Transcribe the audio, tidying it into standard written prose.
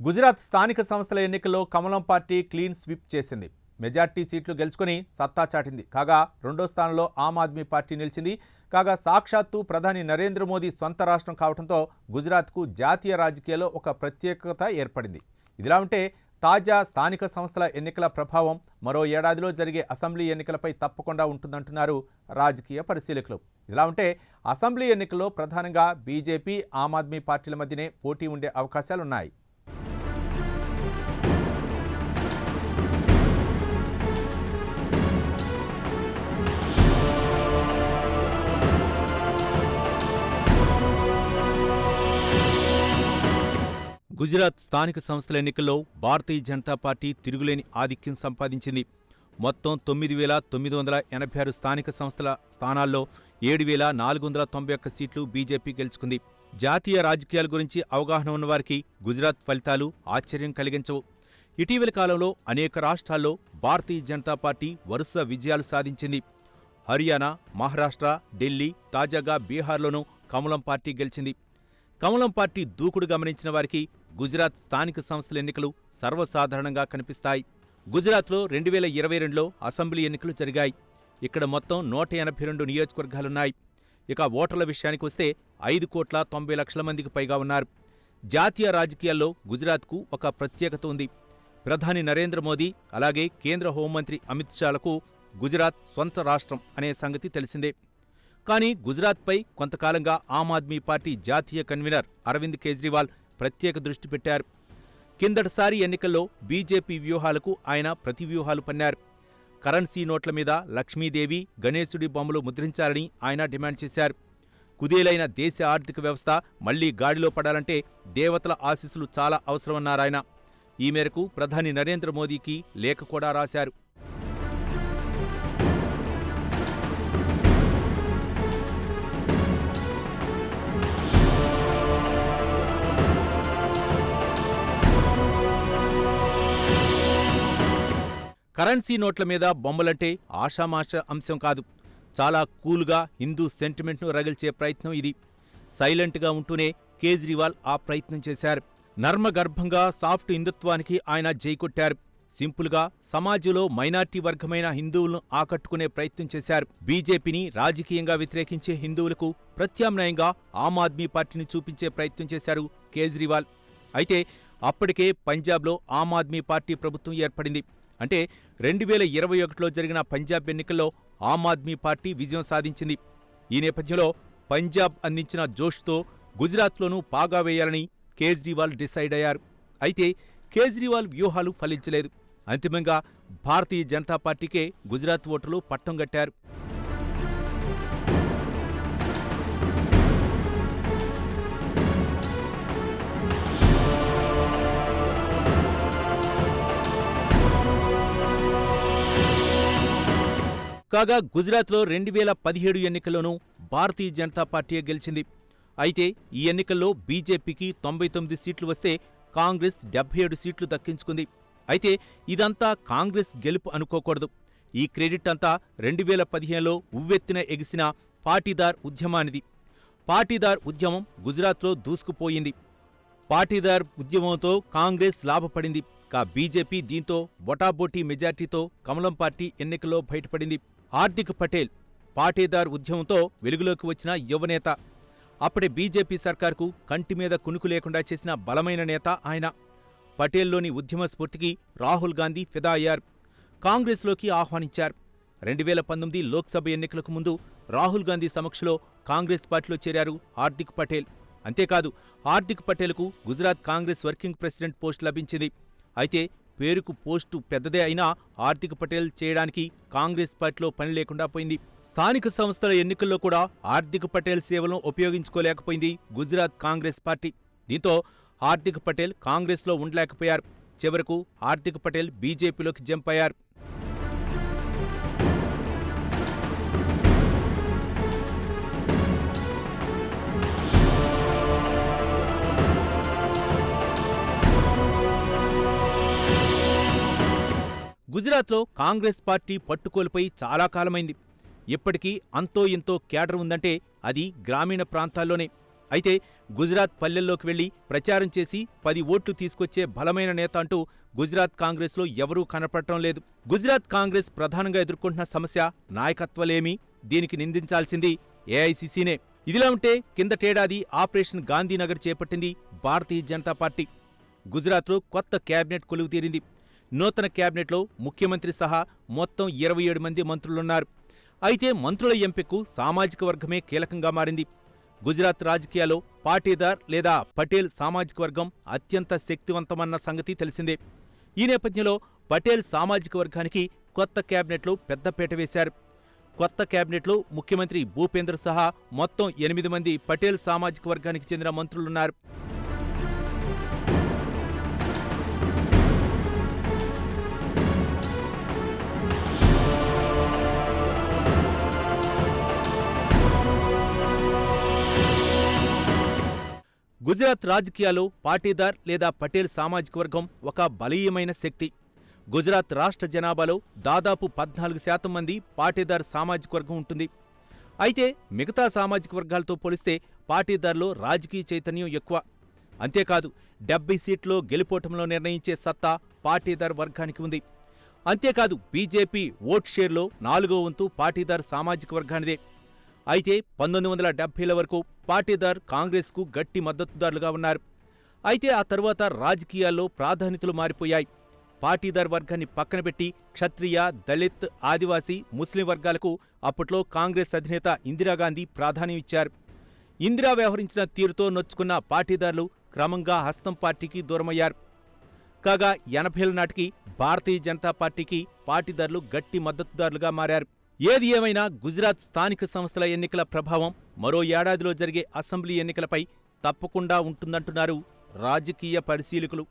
గుజరాత్ స్థానిక సంస్థల ఎన్నికల్లో కమలం పార్టీ క్లీన్ స్వీప్ చేసింది. మెజార్టీ సీట్లు గెలుచుకొని సత్తా చాటింది. కాగా రెండో స్థానంలో ఆమ్ ఆద్మీ పార్టీ నిలిచింది. కాగా సాక్షాత్తు ప్రధాని నరేంద్ర మోదీ సొంత రాష్ట్రం కావడంతో గుజరాత్కు జాతీయ రాజకీయాల్లో ఒక ప్రత్యేకత ఏర్పడింది. ఇదిలా ఉంటే తాజా స్థానిక సంస్థల ఎన్నికల ప్రభావం మరో ఏడాదిలో జరిగే అసెంబ్లీ ఎన్నికలపై తప్పకుండా ఉంటుందంటున్నారు రాజకీయ పరిశీలకులు. ఇలా ఉంటే అసెంబ్లీ ఎన్నికల్లో ప్రధానంగా బీజేపీ, ఆమ్ ఆద్మీ పార్టీల మధ్యనే పోటీ ఉండే అవకాశాలున్నాయి. గుజరాత్ స్థానిక సంస్థల ఎన్నికల్లో భారతీయ జనతా పార్టీ తిరుగులేని ఆధిక్యం సంపాదించింది. మొత్తం 9,986 స్థానిక సంస్థల స్థానాల్లో 7,491 సీట్లు బీజేపీ గెలుచుకుంది. జాతీయ రాజకీయాల గురించి అవగాహన ఉన్నవారికి గుజరాత్ ఫలితాలు ఆశ్చర్యం కలిగించవు. ఇటీవలి కాలంలో అనేక రాష్ట్రాల్లో భారతీయ జనతా పార్టీ వరుస విజయాలు సాధించింది. హర్యానా, మహారాష్ట్ర, ఢిల్లీ, తాజాగా బీహార్లోనూ కమలం పార్టీ గెలిచింది. కమలం పార్టీ దూకుడు గమనించిన వారికి గుజరాత్ స్థానిక సంస్థల ఎన్నికలు సర్వసాధారణంగా కనిపిస్తాయి. గుజరాత్లో 2022లో అసెంబ్లీ ఎన్నికలు జరిగాయి. ఇక్కడ మొత్తం 182 నియోజకవర్గాలున్నాయి. ఇక ఓటర్ల విషయానికి వస్తే 5,90,00,000 మందికి పైగా ఉన్నారు. జాతీయ రాజకీయాల్లో గుజరాత్కు ఒక ప్రత్యేకత ఉంది. ప్రధాని నరేంద్ర మోదీ అలాగే కేంద్ర హోంమంత్రి అమిత్ షాలకు గుజరాత్ సొంత రాష్ట్రం అనే సంగతి తెలిసిందే. కానీ గుజరాత్పై కొంతకాలంగా ఆమ్ ఆద్మీ పార్టీ జాతీయ కన్వీనర్ అరవింద్ కేజ్రీవాల్ ప్రత్యేక దృష్టి పెట్టారు. కిందటిసారి ఎన్నికల్లో బీజేపీ వ్యూహాలకు ఆయన ప్రతివ్యూహాలు పన్నారు. కరెన్సీ నోట్ల మీద లక్ష్మీదేవి, గణేశుడి బొమ్మలు ముద్రించాలని ఆయన డిమాండ్ చేశారు. కుదేలైన దేశ ఆర్థిక వ్యవస్థ మళ్లీ గాడిలో పడాలంటే దేవతల ఆశీస్సులు చాలా అవసరమన్నారాయన. ఈ మేరకు ప్రధాని నరేంద్ర మోదీకి లేఖ కూడా రాశారు. కరెన్సీ నోట్ల మీద బొమ్మలంటే ఆషామాష అంశం కాదు. చాలా కూల్గా హిందూ సెంటిమెంట్ను రగిల్చే ప్రయత్నం ఇది. సైలెంట్గా ఉంటూనే కేజ్రీవాల్ ఆ ప్రయత్నం చేశారు. నర్మగర్భంగా సాఫ్ట్ హిందుత్వానికి ఆయన జైకొట్టారు. సింపుల్గా సమాజంలో మైనార్టీ వర్గమైన హిందువులను ఆకట్టుకునే ప్రయత్నం చేశారు. బీజేపీని రాజకీయంగా వ్యతిరేకించే హిందువులకు ప్రత్యామ్నాయంగా ఆమ్ ఆద్మీ పార్టీని చూపించే ప్రయత్నం చేశారు కేజ్రీవాల్. అయితే అప్పటికే పంజాబ్లో ఆమ్ ఆద్మీ పార్టీ ప్రభుత్వం ఏర్పడింది. అంటే 2021లో జరిగిన పంజాబ్ ఎన్నికల్లో ఆమ్ ఆద్మీ పార్టీ విజయం సాధించింది. ఈ నేపథ్యంలో పంజాబ్ అందించిన జోష్తో గుజరాత్లోనూ పాగా వేయాలని కేజ్రీవాల్ డిసైడ్ అయ్యారు. అయితే కేజ్రీవాల్ వ్యూహాలు ఫలించలేదు. అంతిమంగా భారతీయ జనతా పార్టీకే గుజరాత్ ఓటర్లు పట్టం గట్టారు. కాగా గుజరాత్లో 2017 ఎన్నికల్లోనూ భారతీయ జనతా పార్టీయే గెలిచింది. అయితే ఈ ఎన్నికల్లో బీజేపీకి 99 సీట్లు వస్తే కాంగ్రెస్ 77 సీట్లు దక్కించుకుంది. అయితే ఇదంతా కాంగ్రెస్ గెలుపు అనుకోకూడదు. ఈ క్రెడిట్ అంతా 2015లో ఉవ్వెత్తున ఎగిసిన పాటీదార్ ఉద్యమానిది. పాటీదార్ ఉద్యమం గుజరాత్లో దూసుకుపోయింది. పాటీదార్ ఉద్యమంతో కాంగ్రెస్ లాభపడింది. బీజేపీ దీంతో బొటాబోటీ మెజార్టీతో కమలం పార్టీ ఎన్నికల్లో బయటపడింది. హార్దిక్ పటేల్ పాటీదార్ ఉద్యమంతో వెలుగులోకి వచ్చిన యువనేత. అప్పటి బీజేపీ సర్కార్కు కంటి మీద కునుకు లేకుండా చేసిన బలమైన నేత ఆయన. పటేల్లోని ఉద్యమ స్ఫూర్తికి రాహుల్ గాంధీ ఫిదా అయ్యారు. కాంగ్రెస్లోకి ఆహ్వానించారు. 2019 లోక్సభ ఎన్నికలకు ముందు రాహుల్ గాంధీ సమక్షంలో కాంగ్రెస్ పార్టీలో చేరారు హార్దిక్ పటేల్. అంతేకాదు హార్దిక్ పటేల్కు Gujarat Congress working president post లభించింది. అయితే పేరుకు పోస్టు పెద్దదే అయినా హార్దిక్ పటేల్ చేయడానికి కాంగ్రెస్ పార్టీలో పని లేకుండా పోయింది. స్థానిక సంస్థల ఎన్నికల్లో కూడా హార్దిక్ పటేల్ సేవలను ఉపయోగించుకోలేకపోయింది గుజరాత్ కాంగ్రెస్ పార్టీ. దీంతో హార్దిక్ పటేల్ కాంగ్రెస్లో ఉండలేకపోయారు. చివరకు హార్దిక్ పటేల్ బీజేపీలోకి జంప్ అయ్యారు. గుజరాత్లో కాంగ్రెస్ పార్టీ పట్టుకోలుపై చాలా కాలమైంది. ఇప్పటికీ అంతో ఇంతో కేడర్ ఉందంటే అది గ్రామీణ ప్రాంతాల్లోనే. అయితే గుజరాత్ పల్లెల్లోకి వెళ్లి ప్రచారం చేసి 10 ఓట్లు తీసుకొచ్చే బలమైన నేత అంటూ గుజరాత్ కాంగ్రెస్లో ఎవరూ కనపడటం లేదు. గుజరాత్ కాంగ్రెస్ ప్రధానంగా ఎదుర్కొంటున్న సమస్య నాయకత్వలేమి. దీనికి నిందించాల్సింది ఏఐసీసీనే. ఇదిలా ఉంటే కిందటేడాది ఆపరేషన్ గాంధీనగర్ చేపట్టింది భారతీయ జనతా పార్టీ. గుజరాత్లో కొత్త కేబినెట్ కొలువుతీరింది. నూతన కేబినెట్లో ముఖ్యమంత్రి సహా మొత్తం 27 మంది మంత్రులున్నారు. అయితే మంత్రుల ఎంపికకు సామాజిక వర్గమే కీలకంగా మారింది. గుజరాత్ రాజకీయాల్లో పాటీదార్ లేదా పటేల్ సామాజిక వర్గం అత్యంత శక్తివంతమన్న సంగతి తెలిసిందే. ఈ నేపథ్యంలో పటేల్ సామాజిక వర్గానికి కొత్త కేబినెట్లో పెద్దపీట వేశారు. కొత్త కేబినెట్లో ముఖ్యమంత్రి భూపేంద్ర సహా మొత్తం 8 మంది పటేల్ సామాజిక వర్గానికి చెందిన మంత్రులున్నారు. గుజరాత్ రాజకీయాల్లో పాటీదార్ లేదా పటేల్ సామాజిక వర్గం ఒక బలీయమైన శక్తి. గుజరాత్ రాష్ట్ర జనాభాలో దాదాపు 14% మంది పాటీదార్ సామాజిక వర్గం ఉంటుంది. అయితే మిగతా సామాజిక వర్గాలతో పోలిస్తే పాటీదార్లో రాజకీయ చైతన్యం ఎక్కువ. అంతేకాదు 70 సీట్లో గెలుపోటంలో నిర్ణయించే సత్తా పాటీదార్ వర్గానికి ఉంది. అంతేకాదు బీజేపీ ఓట్ షేర్లో 4వ వంతు పాటీదార్ సామాజిక వర్గానిదే. అయితే 1970ల వరకు పాటీదార్ కాంగ్రెస్కు గట్టి మద్దతుదారులుగా ఉన్నారు. అయితే ఆ తరువాత రాజకీయాల్లో ప్రాధాన్యతలు మారిపోయాయి. పాటీదార్ వర్గాన్ని పక్కనబెట్టి క్షత్రియ, దళిత్, ఆదివాసీ, ముస్లిం వర్గాలకు అప్పట్లో కాంగ్రెస్ అధినేత ఇందిరాగాంధీ ప్రాధాన్యం ఇచ్చారు. ఇందిరా వ్యవహరించిన తీరుతో నొచ్చుకున్న పాటీదార్లు క్రమంగా హస్తం పార్టీకి దూరమయ్యారు. కాగా 80ల నాటికి భారతీయ జనతా పార్టీకి పాటీదార్లు గట్టి మద్దతుదారులుగా మారారు. ఏది ఏమైనా గుజరాత్ స్థానిక సంస్థల ఎన్నికల ప్రభావం మరో ఏడాదిలో జరిగే అసెంబ్లీ ఎన్నికలపై తప్పకుండా ఉంటుందంటున్నారు రాజకీయ పరిశీలకులు.